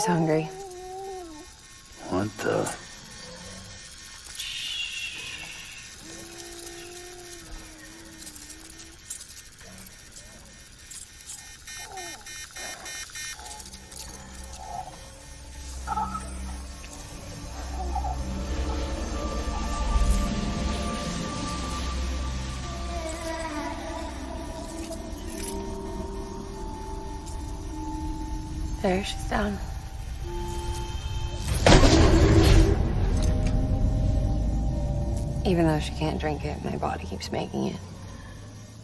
She's hungry. What the? There, she's down. Even though she can't drink it, my body keeps making it.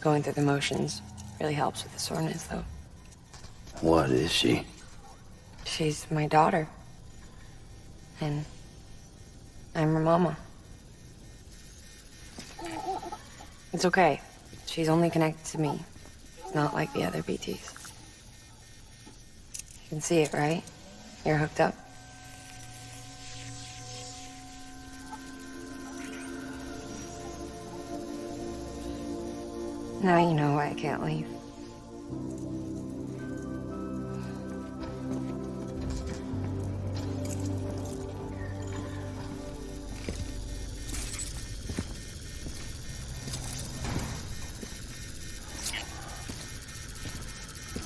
Going through the motions really helps with the soreness, though. What is she? She's my daughter. And I'm her mama. It's okay. She's only connected to me. Not like the other BTs. You can see it, right? You're hooked up. Now you know why I can't leave.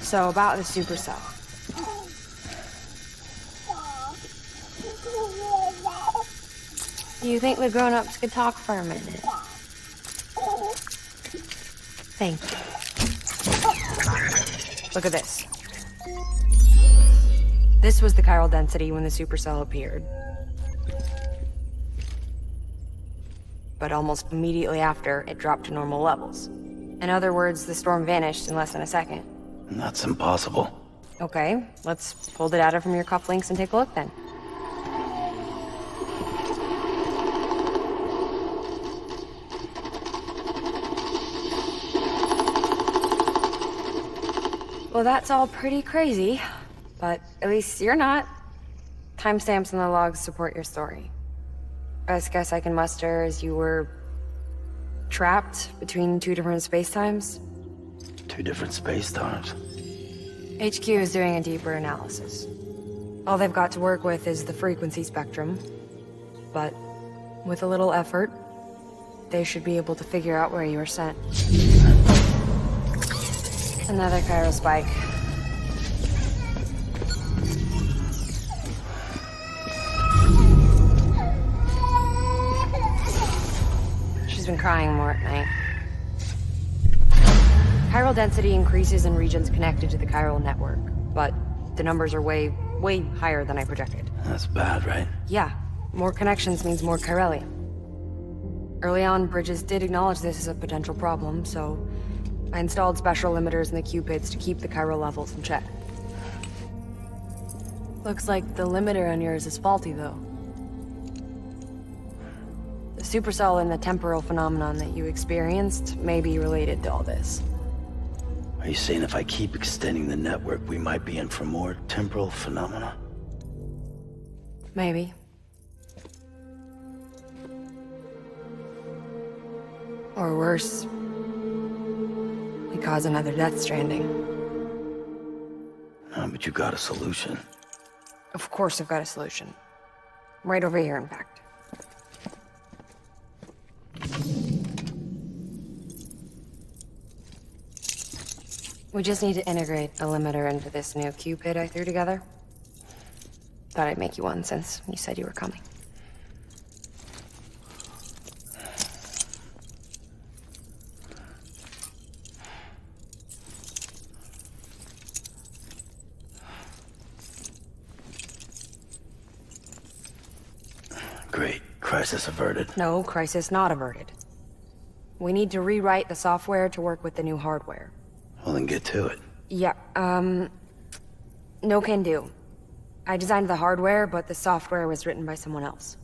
So about the supercell. Do you think the grown-ups could talk for a minute? Thank you. Look at this. This was the chiral density when the supercell appeared. But almost immediately after, it dropped to normal levels. In other words, the storm vanished in less than a second. That's impossible. Okay, let's pull the data from your cufflinks and take a look then. Well, that's all pretty crazy, but at least you're not. Timestamps in the logs support your story. Best guess I can muster is you were trapped between two different spacetimes. Two different space times. HQ is doing a deeper analysis. All they've got to work with is the frequency spectrum, but with a little effort, they should be able to figure out where you were sent. Another chiral spike. She's been crying more at night. Chiral density increases in regions connected to the chiral network, but the numbers are way higher than I projected. That's bad, right? Yeah, more connections means more chiralium. Early on, Bridges did acknowledge this as a potential problem, so I installed special limiters in the cupids to keep the chiral levels in check. Looks like the limiter on yours is faulty, though. The supercell and the temporal phenomenon that you experienced may be related to all this. Are you saying if I keep extending the network, we might be in for more temporal phenomena? Maybe. Or worse, we cause another death stranding. But you got a solution. Of course I've got a solution. Right over here, in fact. We just need to integrate a limiter into this new Cupid I threw together. Thought I'd make you one since you said you were coming. Great. Crisis averted. No, crisis not averted. We need to rewrite the software to work with the new hardware. Well, then get to it. Yeah, no can do. I designed the hardware, but the software was written by someone else.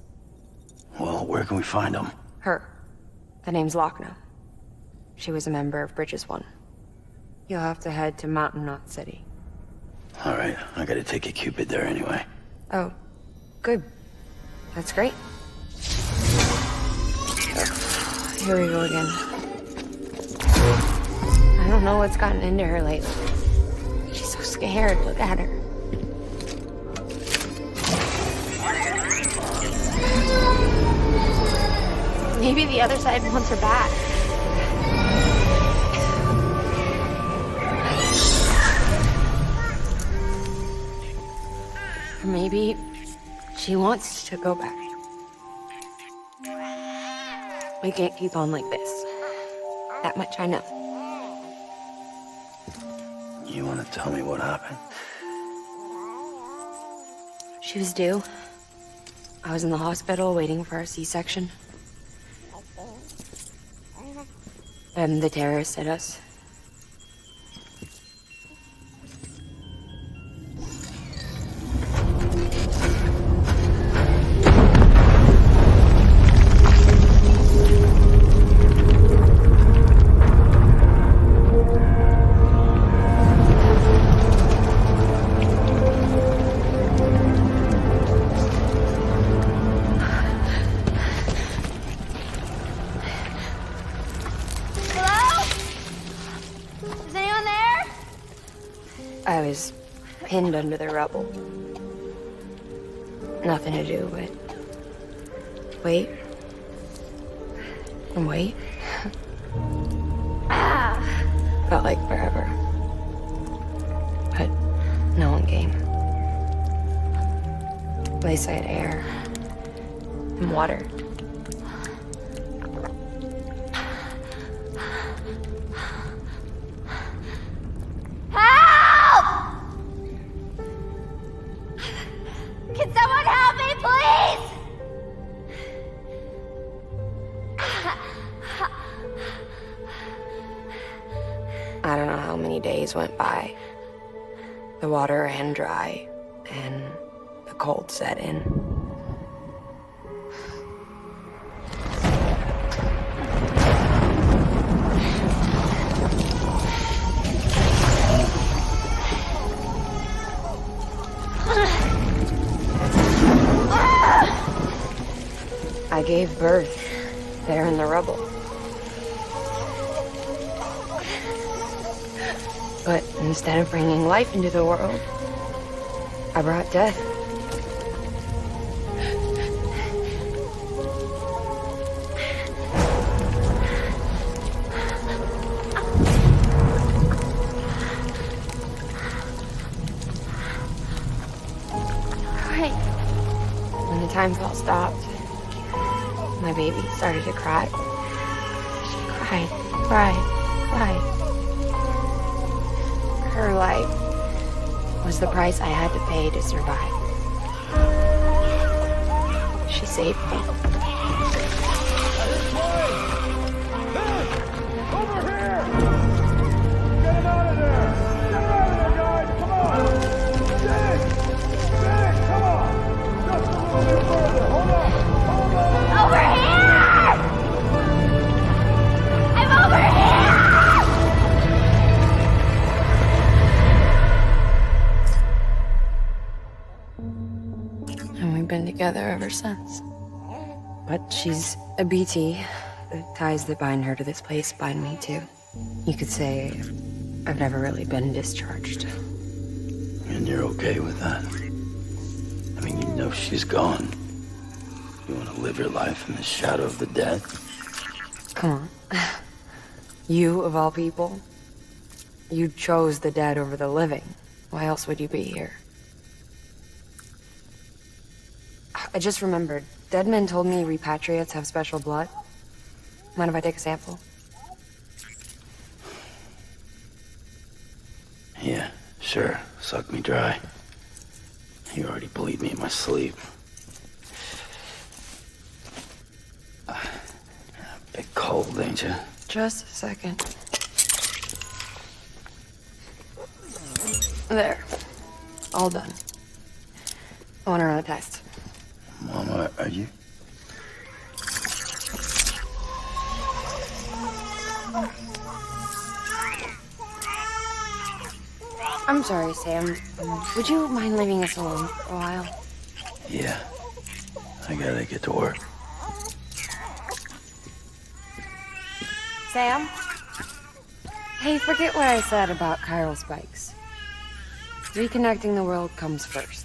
Well, where can we find them? Her. The name's Lochner. She was a member of Bridges 1. You'll have to head to Mountain Knot City. All right, I gotta take a Cupid there anyway. Oh, good. That's great. Here we go again. I don't know what's gotten into her lately. She's so scared. Look at her. Maybe the other side wants her back. Or maybe she wants to go back. We can't keep on like this. That much I know. You want to tell me what happened? She was due. I was in the hospital waiting for a C-section. And the terrorists hit us. I was pinned under the rubble. Nothing to do but wait and wait. Felt like forever. But no one came. They said air and water. Can someone help me, please? I don't know how many days went by. The water ran dry, and the cold set in. I gave birth there in the rubble. But instead of bringing life into the world, I brought death. Right. When the time fell stopped, my baby started to cry. She cried, cried, cried. Her life was the price I had to pay to survive. She saved me. Over here! Get him out of there! Get him out of there, guys! Come on! Dig! Dig! Come on! Just a little bit further. Hold on! Hold on! Over here! I'm over here! And we've been together ever since. But she's a BT. The ties that bind her to this place bind me too. You could say I've never really been discharged. And you're okay with that? I mean, you know she's gone. You want to live your life in the shadow of the dead? Come on. You, of all people, you chose the dead over the living. Why else would you be here? I just remembered. Dead men told me repatriates have special blood. Mind if I take a sample? Yeah, sure. Suck me dry. You already bleed me in my sleep. Bit cold, ain't you? Just a second. There. All done. I want to run a test. Mama, are you? I'm sorry, Sam. Would you mind leaving us alone for a while? Yeah. I gotta get to work. Sam? Hey, forget what I said about chiral spikes. Reconnecting the world comes first.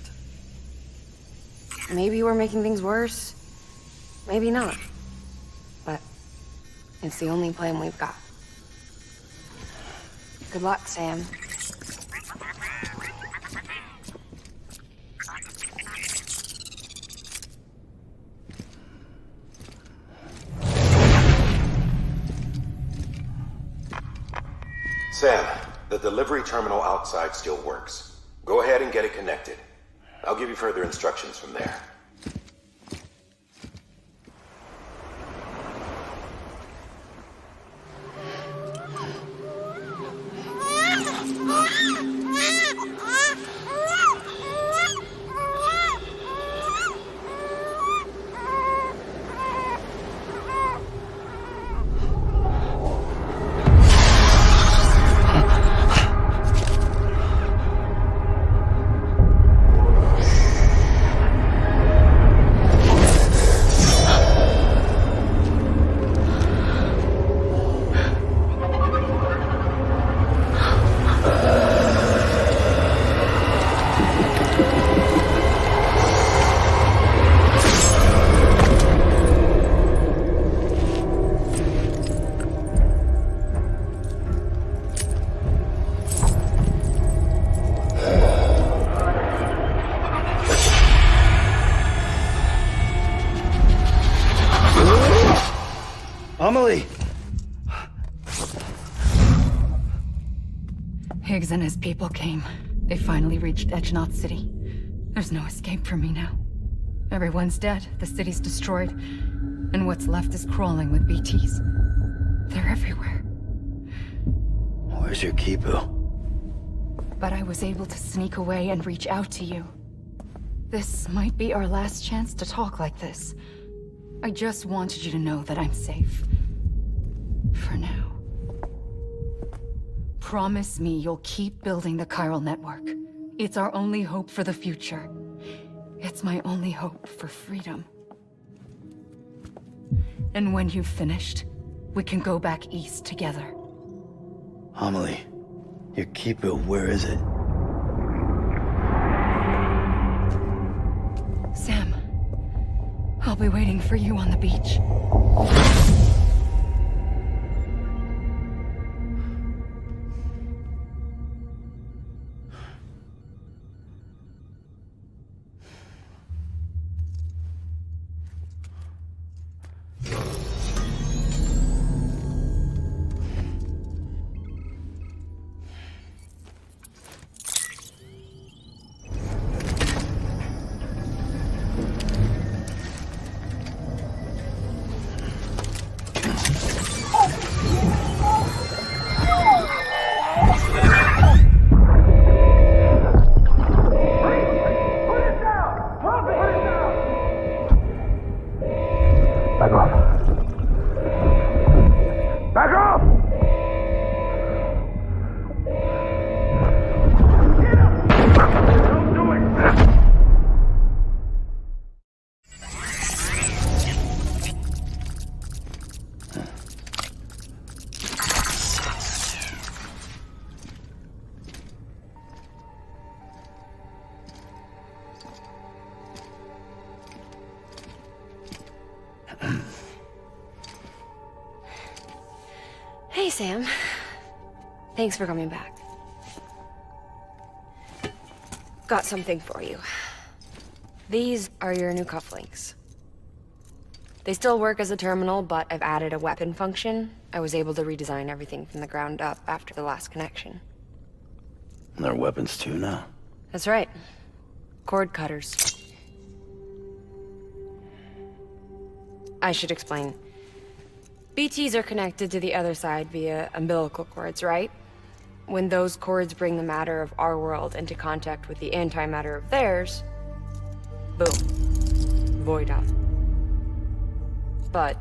Maybe we're making things worse. Maybe not. It's the only plan we've got. Good luck, Sam. Sam, the delivery terminal outside still works. Go ahead and get it connected. I'll give you further instructions from there. Amelie! Higgs and his people came. They finally reached Edgenaught City. There's no escape for me now. Everyone's dead, the city's destroyed, and what's left is crawling with BTs. They're everywhere. Where's your Kipu? But I was able to sneak away and reach out to you. This might be our last chance to talk like this. I just wanted you to know that I'm safe. For now. Promise me you'll keep building the chiral network. It's our only hope for the future. It's my only hope for freedom. And when you've finished, we can go back east together. Amelie, your Kipu, where is it? Sam, I'll be waiting for you on the beach. Hey, Sam. Thanks for coming back. Got something for you. These are your new cufflinks. They still work as a terminal, but I've added a weapon function. I was able to redesign everything from the ground up after the last connection. And they're weapons too now. That's right. Cord cutters. I should explain. BTs are connected to the other side via umbilical cords, right? When those cords bring the matter of our world into contact with the antimatter of theirs, boom. Void out. But,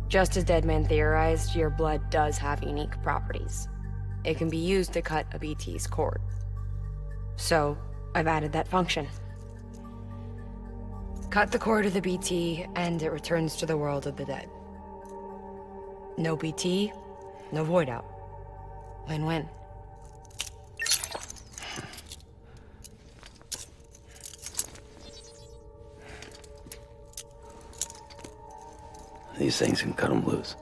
just as Deadman theorized, your blood does have unique properties. It can be used to cut a BT's cord. So, I've added that function. Cut the cord of the BT, and it returns to the world of the dead. No BT, no void out. Win-win. These things can cut them loose.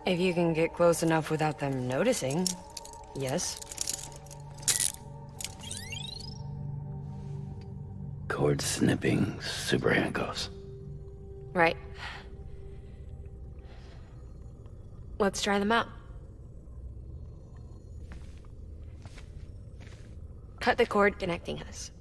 If you can get close enough without them noticing, yes. Cord snipping super handcuffs. Right. Let's try them out. Cut the cord connecting us.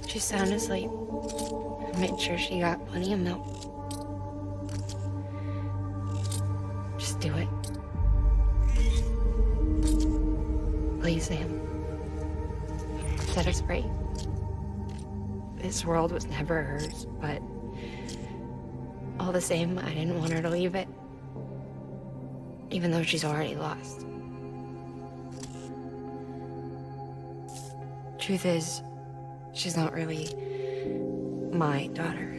She's sound asleep. I made sure she got plenty of milk. Just do it. Please, Sam. Set us free. This world was never hers, but all the same, I didn't want her to leave it. Even though she's already lost. Truth is, she's not really my daughter.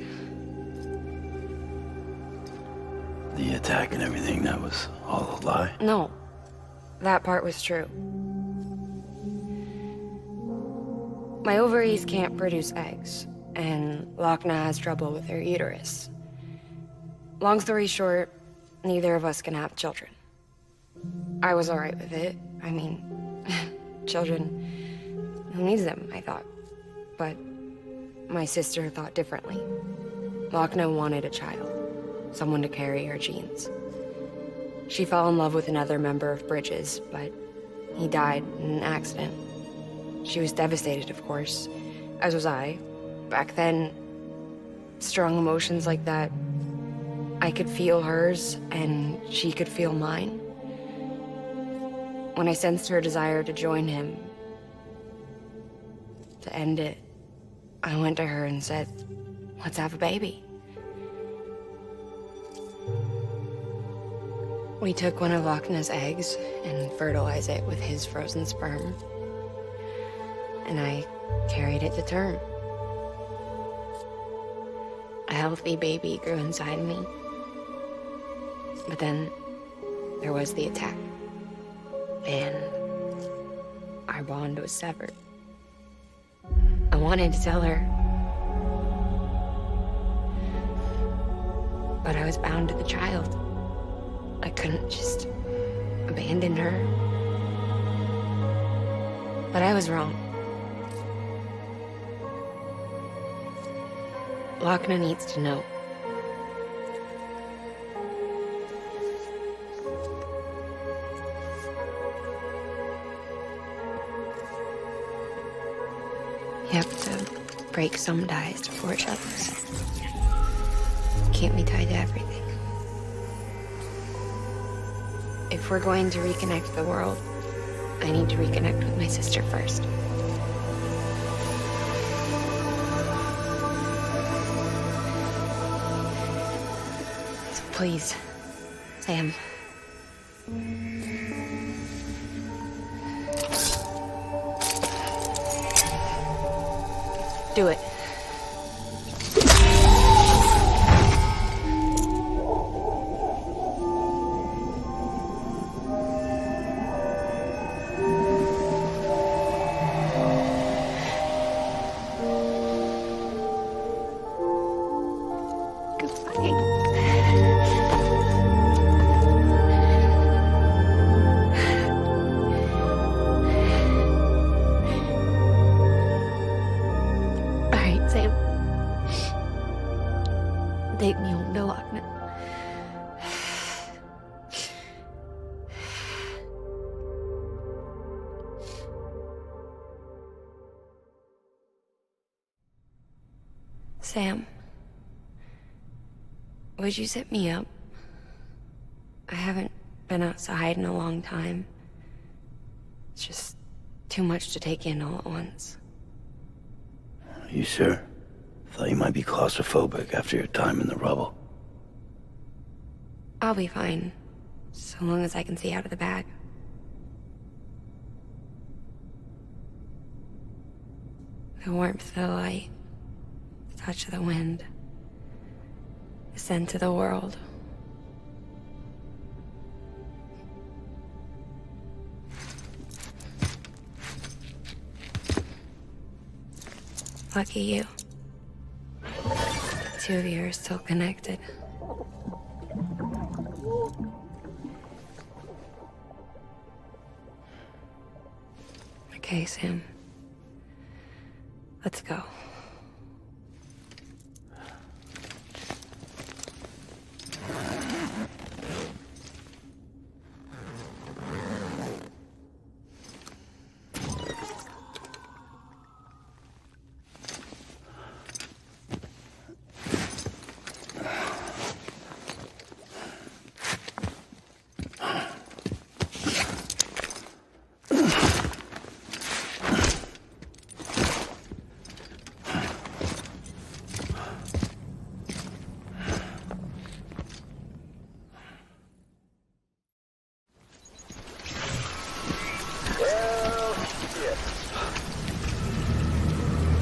The attack and everything, that was all a lie? No, that part was true. My ovaries can't produce eggs, and Lochna has trouble with her uterus. Long story short, neither of us can have children. I was alright with it. I mean, children, who needs them, I thought. But my sister thought differently. Lochna wanted a child, someone to carry her genes. She fell in love with another member of Bridges, but he died in an accident. She was devastated, of course, as was I. Back then, strong emotions like that, I could feel hers, and she could feel mine. When I sensed her desire to join him, to end it, I went to her and said, let's have a baby. We took one of Lochna's eggs and fertilized it with his frozen sperm. And I carried it to term. A healthy baby grew inside me. But then there was the attack. And our bond was severed. I wanted to tell her. But I was bound to the child. I couldn't just abandon her. But I was wrong. Lochna needs to know. You have to break some ties to forge others. Can't be tied to everything. If we're going to reconnect the world, I need to reconnect with my sister first. So please, Sam. Do it. Take me home to Lochna. Sam, would you sit me up? I haven't been outside in a long time. It's just too much to take in all at once. You sure? Thought you might be claustrophobic after your time in the rubble. I'll be fine, so long as I can see out of the bag. The warmth of the light, the touch of the wind. sent to the world. Lucky you. The two of you are still connected. Okay, Sam. Let's go.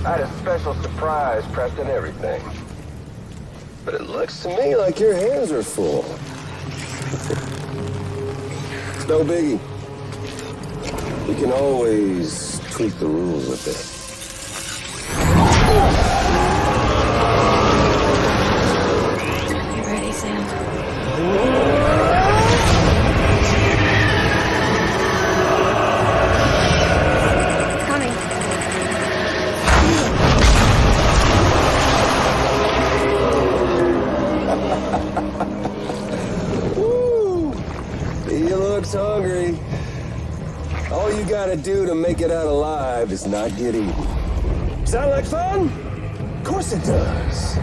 I had a special surprise prepped and everything. But it looks to me like your hands are full. No biggie. We can always tweak the rules a bit. You ready, Sam? It's coming. Woo! He looks hungry. All you gotta do to make it out alive is not get eaten. Sound like fun? Of course it does.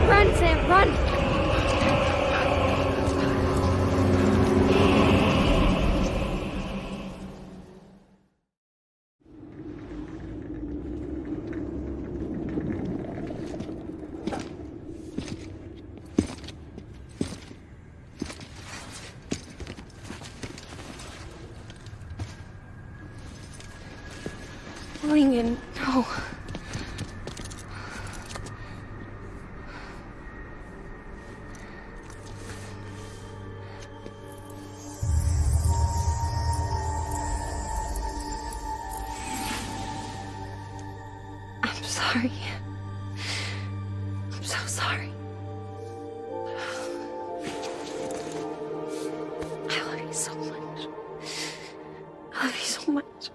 Run, Sam, run! Lincoln, no. I'm sorry. I'm so sorry. I love you so much. I love you so much.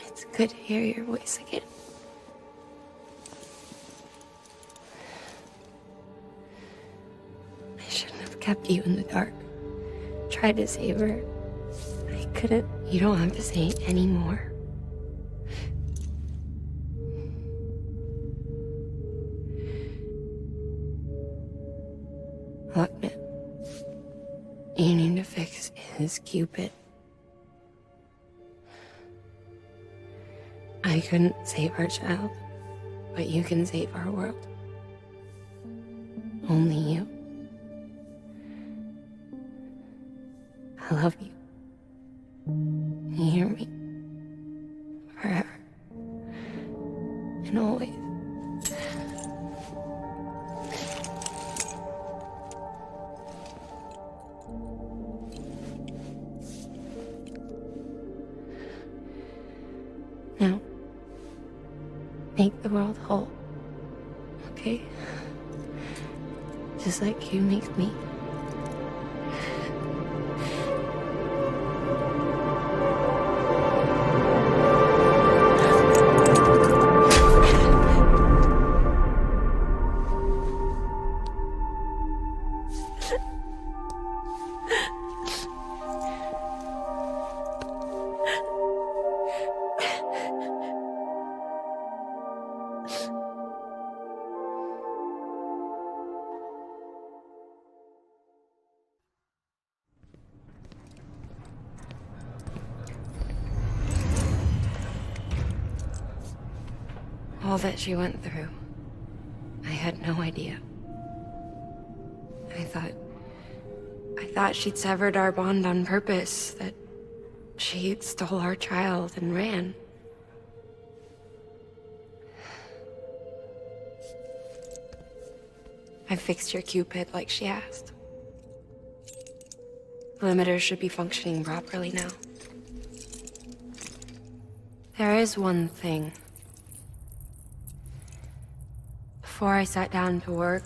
It's good to hear your voice again. I shouldn't have kept you in the dark. Tried to save her. I couldn't. You don't have to say it anymore. Look, man. You need to fix his Cupid. I couldn't save our child, but you can save our world. Only you. I love you. You hear me? Forever. And always. Now, make the world whole, okay? Just like you make me. All that she went through, I had no idea. I thought thought she'd severed our bond on purpose, that she stole our child and ran. I fixed your Cupid like she asked. The limiter should be functioning properly now. There is one thing. Before I sat down to work,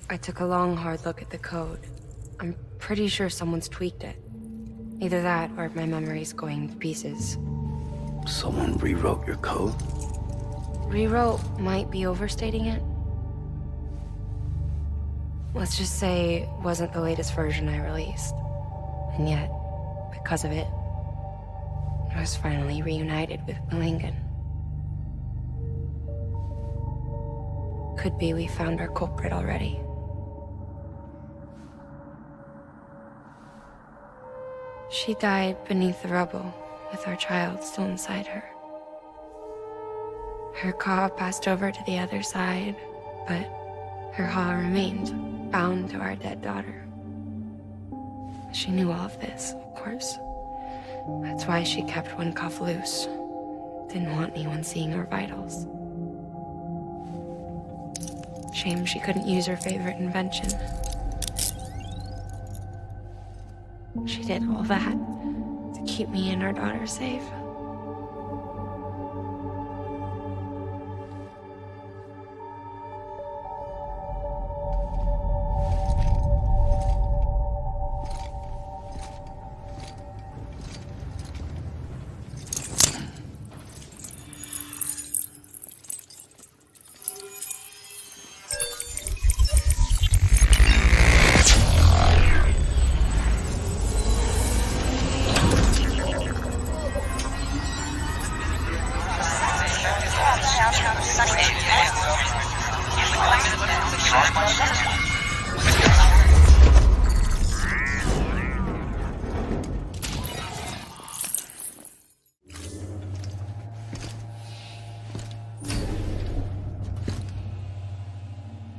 I took a long, hard look at the code. I'm pretty sure someone's tweaked it. Either that, or my memory's going to pieces. Someone rewrote your code? Rewrote might be overstating it. Let's just say it wasn't the latest version I released. And yet, because of it, I was finally reunited with Malingan. Could be we found our culprit already. She died beneath the rubble, with our child still inside her. Her Ka passed over to the other side, but her Ha remained, bound to our dead daughter. She knew all of this, of course. That's why she kept one cuff loose. Didn't want anyone seeing her vitals. Shame she couldn't use her favorite invention. She did all that to keep me and our daughter safe.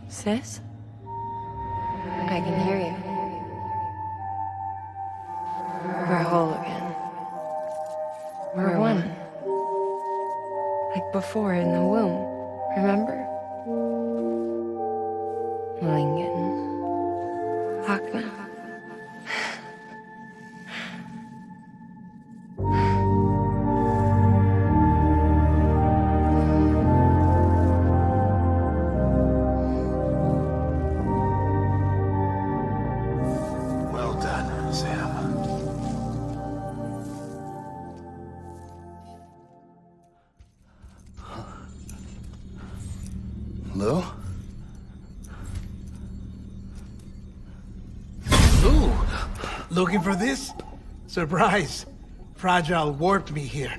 Sis? I can hear you. We're whole again. We're one. Like before in the womb, remember? Malingan. Akna. Well done, Sam. Hello? Ooh, looking for this? Surprise. Fragile warped me here.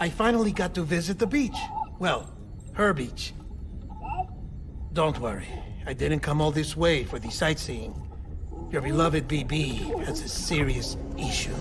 I finally got to visit the beach. Well, her beach. Don't worry, I didn't come all this way for the sightseeing. Your beloved BB has a serious issue.